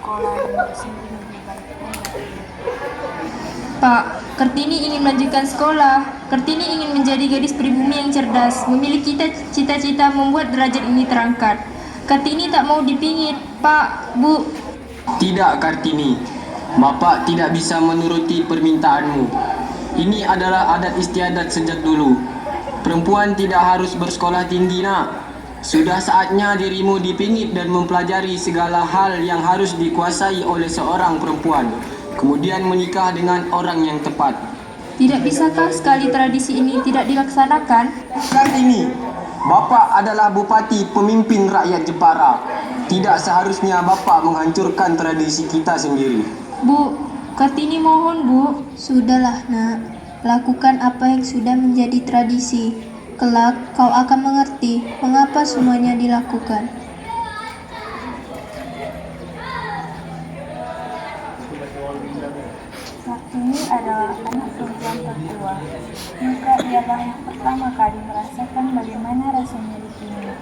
bersekolah dan bersembunyi di balik tenda. Pak, Kartini ingin melanjutkan sekolah. Kartini ingin menjadi gadis pribumi yang cerdas, memiliki cita-cita membuat derajat ini terangkat. Kartini tak mau dipingit, Pak, Bu. Tidak, Kartini. Bapak tidak bisa menuruti permintaanmu. Ini adalah adat istiadat sejak dulu. Perempuan tidak harus bersekolah tinggi, nak. Sudah saatnya dirimu dipingit dan mempelajari segala hal yang harus dikuasai oleh seorang perempuan. Kemudian menikah dengan orang yang tepat. Tidak bisakah sekali tradisi ini tidak dilaksanakan? Kartini, Bapak adalah bupati pemimpin rakyat Jepara. Tidak seharusnya Bapak menghancurkan tradisi kita sendiri. Bu, Kartini mohon, Bu. Sudahlah, nak. Lakukan apa yang sudah menjadi tradisi. Kelak kau akan mengerti mengapa semuanya dilakukan. Kartini adalah anak perempuan tertua, maka ialah yang pertama kali merasakan bagaimana rasanya dipingit.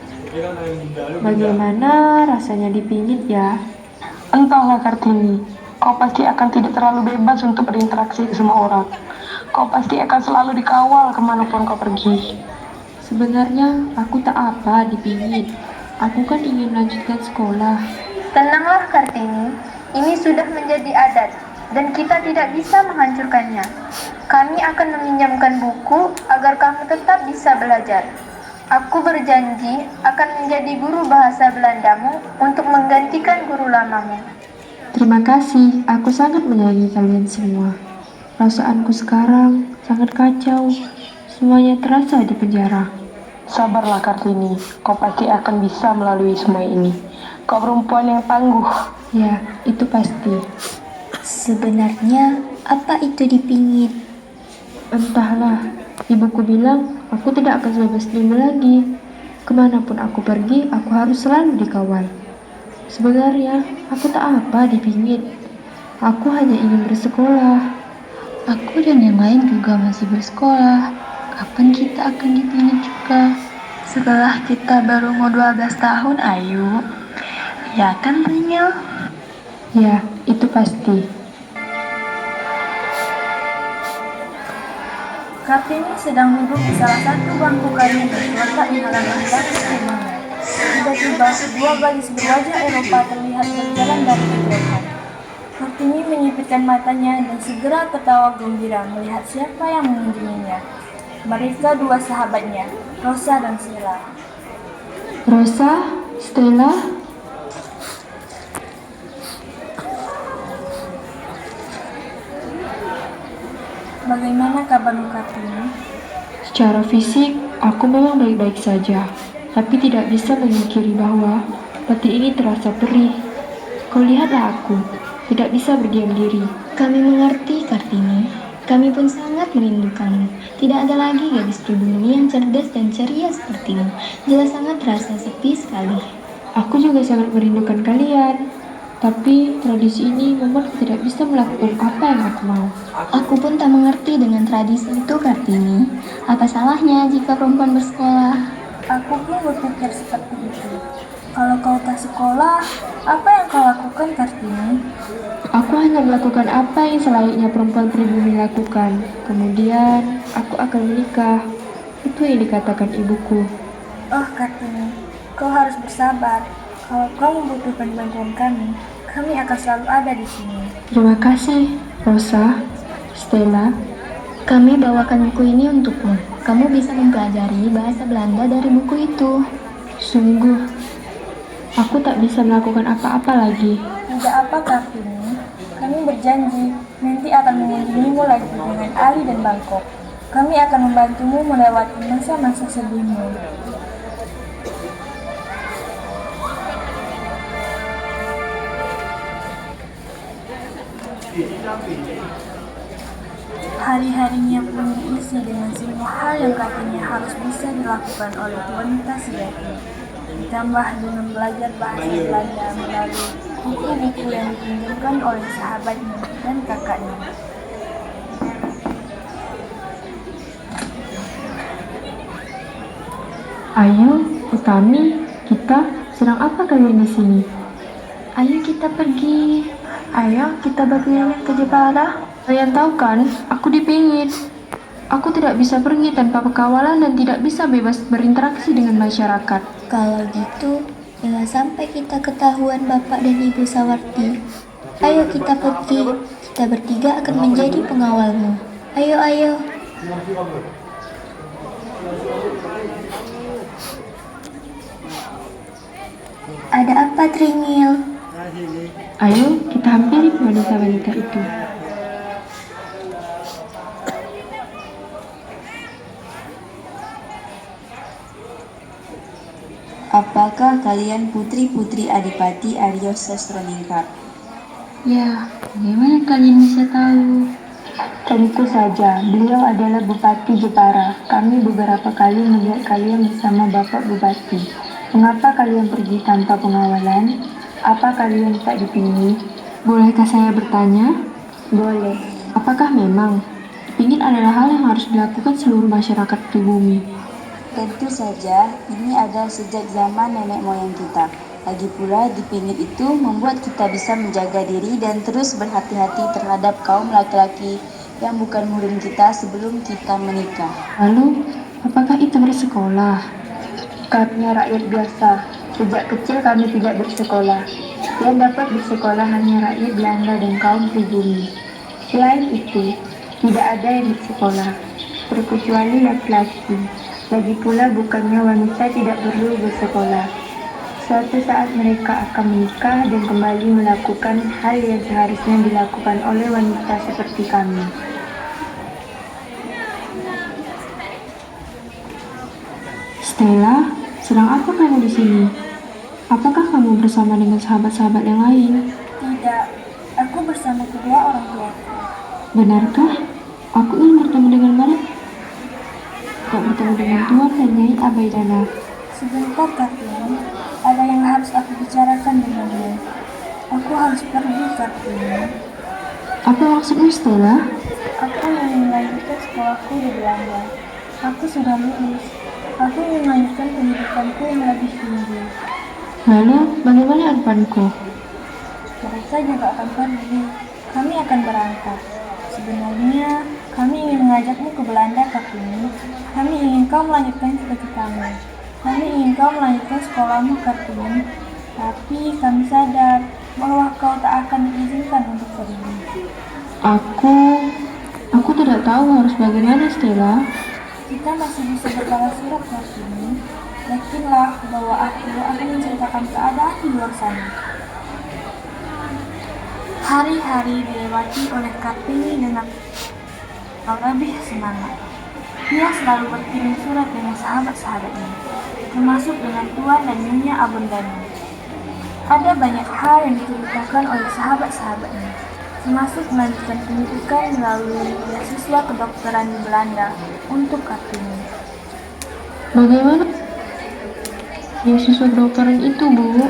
Bagaimana rasanya dipingit ya? Entahlah Kartini, kau pasti akan tidak terlalu bebas untuk berinteraksi ke semua orang. Kau pasti akan selalu dikawal kemanapun kau pergi. Sebenarnya aku tak apa dipingit. Aku kan ingin melanjutkan sekolah. Tenanglah Kartini, ini sudah menjadi adat dan kita tidak bisa menghancurkannya. Kami akan meminjamkan buku agar kamu tetap bisa belajar. Aku berjanji akan menjadi guru bahasa Belandamu untuk menggantikan guru lamamu. Terima kasih, aku sangat menyayangi kalian semua. Perasaanku sekarang sangat kacau. Semuanya terasa di penjara. Sabarlah Kartini, kau pasti akan bisa melalui semua ini. Kau perempuan yang tangguh. Ya, itu pasti. Sebenarnya apa itu dipingit? Entahlah, ibuku bilang aku tidak akan bebas diri lagi. Kemanapun aku pergi, aku harus selalu dikawal. Sebenarnya, aku tak apa dipingit. Aku hanya ingin bersekolah. Aku dan yang lain juga masih bersekolah. Kapan kita akan dipingit juga? Setelah kita baru mau 12 tahun, Ayu. Ya kan, Ringil? Ya, itu pasti. Kartini sedang duduk di salah satu bangku kayu yang terletak di halaman baris rumahnya. Tiba-tiba, dua gadis berwajah Eropa terlihat berjalan dari kejauhan. Kartini menyipitkan matanya dan segera tertawa gembira melihat siapa yang mengunjunginya. Mereka dua sahabatnya, Rosa dan Stella. Rosa, Stella, Bagaimana kabarmu Kartini? secara fisik aku memang baik-baik saja, tapi tidak bisa memungkiri bahwa hati ini terasa perih. Kau lihatlah aku, tidak bisa berdiam diri. Kami mengerti, Kartini. Kami pun sangat merindukanmu. Tidak ada lagi gadis pribumi yang cerdas dan ceria sepertimu. Jelas sangat terasa sepi sekali. Aku juga sangat merindukan kalian, tapi tradisi ini membuatku tidak bisa melakukan apa yang aku mau. Aku pun tak mengerti dengan tradisi itu, Kartini. Apa salahnya jika perempuan bersekolah? Aku pun berpikir seperti itu. Kalau kau tak sekolah, apa yang kau lakukan Kartini? Aku hanya melakukan apa yang selayaknya perempuan pribumi lakukan. Kemudian, aku akan menikah. Itu yang dikatakan ibuku. Oh Kartini, kau harus bersabar. Kalau kau membutuhkan bantuan kami akan selalu ada di sini. Terima kasih, Rosa, Stella. Kami bawakan buku ini untukmu. Kamu bisa mempelajari bahasa Belanda dari buku itu. Sungguh, aku tak bisa melakukan apa-apa lagi. Tidak apa Kartini, kami berjanji nanti akan mengunjungimu lagi dengan Ali dan Bangkok. Kami akan membantumu melewati masa-masa sedihmu. Hari-harinya pun diisi dengan semua hal yang katanya harus bisa dilakukan oleh wanita sejati. Ditambah dengan belajar bahasa Belanda melalui buku-buku yang dipinjamkan oleh sahabatnya dan kakaknya. Ayu, Utami, kita sedang apa kalian di sini? Ayo kita pergi. Ayo kita berkeliling ke Jepara. Kalian tahu kan, aku dipingit. Aku tidak bisa pergi tanpa pekawalan dan tidak bisa bebas berinteraksi dengan masyarakat. Kalau gitu, jangan sampai kita ketahuan Bapak dan Ibu Sawarti. Ayo kita pergi. Kita bertiga akan menjadi pengawalmu. Ayo, ayo. Ada apa, Tringil? Ayo kita hampiri wanita-wanita itu. Apakah kalian putri-putri Adipati Aryo Sastroningrat? Ya, bagaimana kalian bisa tahu? Tentu saja, beliau adalah Bupati Jepara. Kami beberapa kali melihat kalian bersama Bapak Bupati. Mengapa kalian pergi tanpa pengawalan? Apa kalian tak dipingit? Bolehkah saya bertanya? Boleh. Apakah memang dipingit adalah hal yang harus dilakukan seluruh masyarakat pribumi? Tentu saja, ini ada sejak zaman nenek moyang kita. Lagi pula, dipingit itu membuat kita bisa menjaga diri dan terus berhati-hati terhadap kaum laki-laki yang bukan murid kita sebelum kita menikah. Lalu, apakah itu bersekolah? Kami rakyat biasa. Sejak kecil kami tidak bersekolah. Yang dapat bersekolah hanya rakyat Belanda dan kaum pribumi. Selain itu, tidak ada yang bersekolah, terkecuali laki-laki. Lagi pula bukannya wanita tidak perlu bersekolah. Suatu saat mereka akan menikah dan kembali melakukan hal yang seharusnya dilakukan oleh wanita seperti kami. Stella, sedang apa kamu di sini? Apakah kamu bersama dengan sahabat-sahabat yang lain? Tidak, aku bersama kedua orang tuaku. Benarkah? Aku ingin bertemu dengan mereka. Kau bertemu dengan Tuan dan Nyai Abaidana. Sebentar, Kartini. Ada yang harus aku bicarakan denganmu. Aku harus pergi, Kartini. Apa maksudmu, Stella? Aku ingin melanjutkan sekolahku di Belanda. Aku sudah lulus. Aku ingin melanjutkan pendidikanku yang lebih tinggi. Lalu, bagaimana depanku? Mereka juga akan pergi. Kami akan berangkat. Sebenarnya, kami ingin mengajakmu ke Belanda, Kartini. Kami ingin kau melanjutkan cita-citamu. Kami ingin kau melanjutkan sekolahmu, Kartini. Tapi kami sadar bahwa kau tak akan diizinkan untuk pergi. Aku tidak tahu harus bagaimana, Stella. Kita masih bisa berbalas surat, Kartini. Yakinlah bahwa aku akan menceritakan keadaan di luar sana. Hari-hari dilewati oleh Kartini dengan lebih semangat. Dia selalu berkirim surat dengan sahabat-sahabatnya, termasuk dengan Tuan dan Nyonya Abundani. Ada banyak hal yang diceritakan oleh sahabat-sahabatnya, termasuk melanjutkan pendidikan melalui beasiswa kedokteran di Belanda untuk Kartini. Bagaimana beasiswa kedokteran itu, Bu?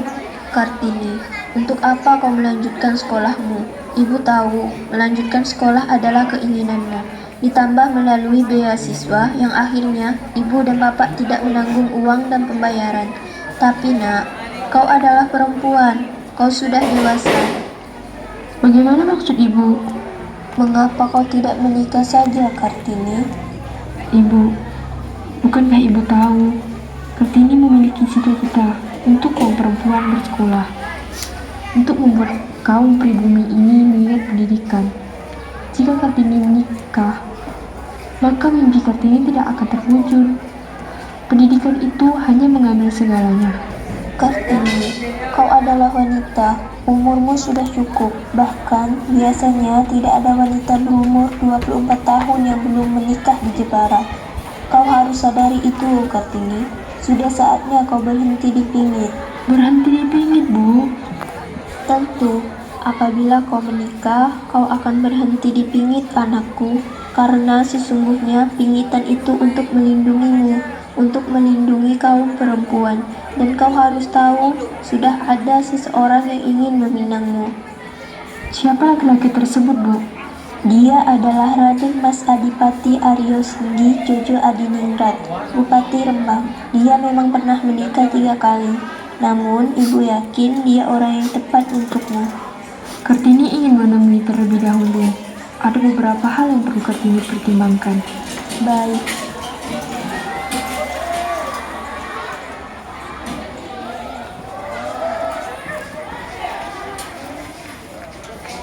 Kartini, untuk apa kau melanjutkan sekolahmu? Ibu tahu, melanjutkan sekolah adalah keinginanmu. Ditambah melalui beasiswa yang akhirnya ibu dan bapak tidak menanggung uang dan pembayaran. Tapi nak, kau adalah perempuan, kau sudah dewasa. Bagaimana maksud Ibu? Mengapa kau tidak menikah saja, Kartini? Ibu, bukankah Ibu tahu Kartini memiliki cita-cita untuk kaum perempuan bersekolah, untuk membuat kaum pribumi ini mengingat pendidikan. Jika Kartini menikah, maka mimpi Kartini tidak akan terwujud. Pendidikan itu hanya mengambil segalanya. Kartini, kau adalah wanita, umurmu sudah cukup. Bahkan, biasanya tidak ada wanita berumur 24 tahun yang belum menikah di Jepara. Kau harus sadari itu, Kartini. Sudah saatnya kau berhenti dipingit. Berhenti dipingit, Bu. Tentu, apabila kau menikah, kau akan berhenti dipingit, anakku. Karena sesungguhnya pingitan itu untuk melindungimu, untuk melindungi kaum perempuan. Dan kau harus tahu, sudah ada seseorang yang ingin meminangmu. Siapa laki-laki tersebut, Bu? Dia adalah Raden Mas Adipati Aryo Singgi Jojo Adiningrat, Bupati Rembang. Dia memang pernah menikah 3 kali. Namun, ibu yakin dia orang yang tepat untukmu. Kartini ingin menemui terlebih dahulu. Ada beberapa hal yang perlu Kartini pertimbangkan. Baik,